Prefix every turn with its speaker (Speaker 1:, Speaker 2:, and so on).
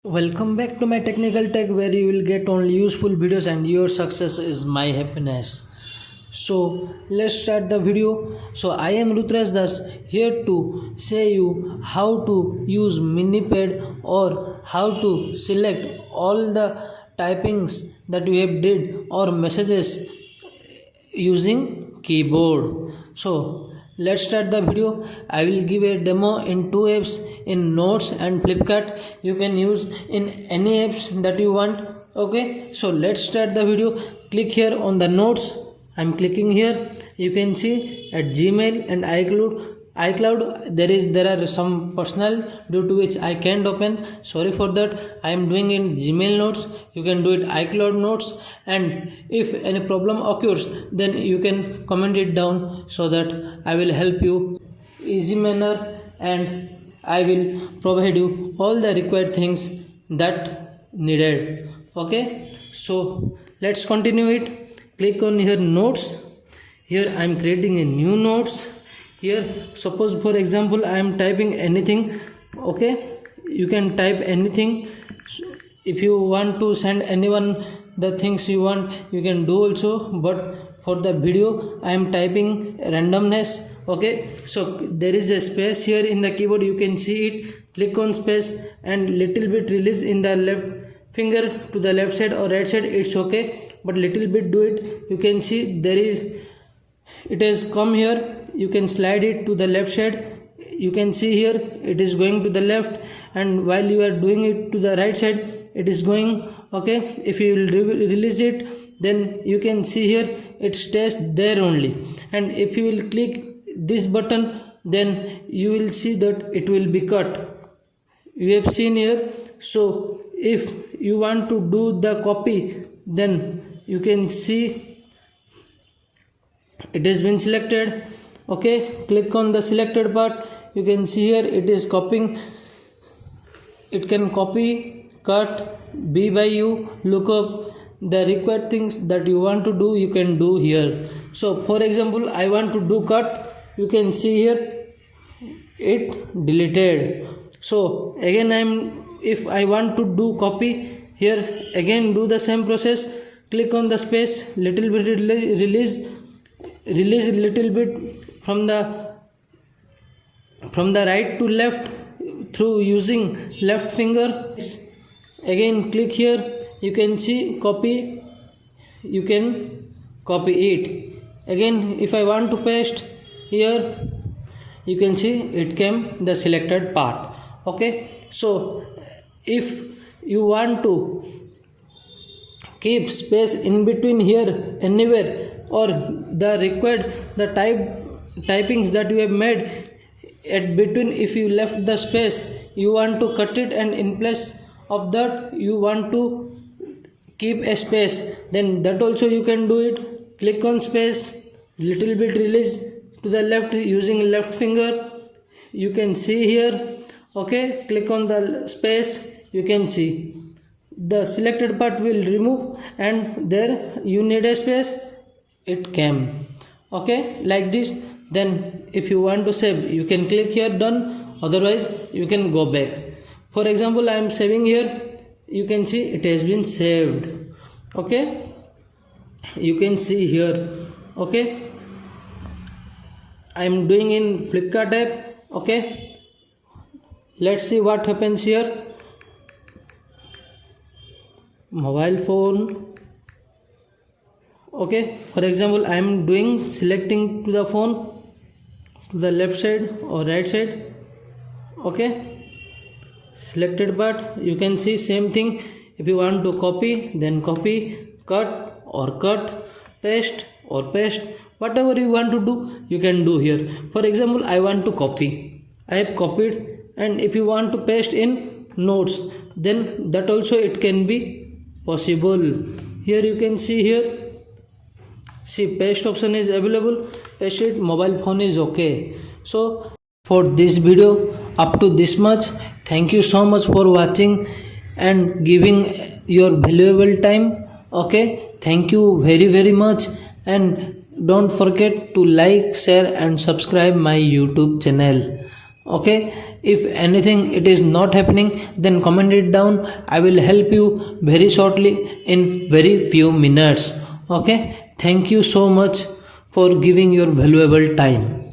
Speaker 1: Welcome back to my technical tech where you will get only useful videos and your success is my happiness. So let's start the video. So I am Rutraj Das here to say you how to use Minipad or how to select all the typings that you have did or messages using keyboard. So let's start the video. I will give a demo in two apps, in Notes and Flipkart. You can use in any apps that you want. Okay, so let's start the video. Click here on the Notes. I'm clicking here. You can see at Gmail and iCloud there are some personal due to which I can't open. Sorry for that. I am doing in Gmail Notes. You can do it iCloud Notes, and if any problem occurs then you can comment it down so that I will help you easy manner and I will provide you all the required things that needed. Okay, so let's continue it. Click on here Notes. Here I am creating a new Notes. Here suppose for example I am typing anything. Okay, you can type anything. If you want to send anyone the things you want, you can do also, but for the video I am typing randomness. Okay, so there is a space here in the keyboard, you can see it. Click on space and little bit release in the left finger to the left side or right side, it's okay, but little bit do it. You can see there is, it has come here. You can slide it to the left side. You can see here it is going to the left, and while you are doing it to the right side it is going. Okay, if you will release it, then you can see here it stays there only, and if you will click this button then you will see that it will be cut. You have seen here. So if you want to do the copy, then you can see it has been selected. Okay, click on the selected part. You can see here it is copying. It can copy, cut, be by you, look up the required things that you want to do, you can do here. So for example I want to do cut. You can see here it deleted. So again if I want to do copy, here again do the same process. Click on the space, little bit release little bit from the right to left through using left finger. Again click here, you can see copy, you can copy it. Again if I want to paste, here you can see it came the selected part. Okay, so if you want to keep space in between here anywhere, or the required the typings that you have made at between, if you left the space you want to cut it, and in place of that you want to keep a space, then that also you can do it. Click on space, little bit release to the left using left finger. You can see here. Okay, click on the space. You can see the selected part will remove, and there you need a space, it came. Okay, like this. Then if you want to save, you can click here done, otherwise you can go back. For example I am saving here. You can see it has been saved. Okay, you can see here. Okay, I am doing in Flipkart app. Okay, let's see what happens here. Mobile phone. Okay, for example I am doing selecting to the phone to the left side or right side. Okay, selected part, you can see same thing. If you want to copy, then copy, cut or cut, paste or paste, whatever you want to do you can do here. For example I want to copy, I have copied, and if you want to paste in Notes, then that also it can be possible. Here you can see here, see paste option is available, paste it, mobile phone is okay. So for this video up to this much, thank you so much for watching and giving your valuable time. Okay, thank you very much, and don't forget to like, share and subscribe my YouTube channel. Okay, If anything it is not happening, then comment it down. I will help you very shortly in very few minutes. Okay, thank you so much for giving your valuable time.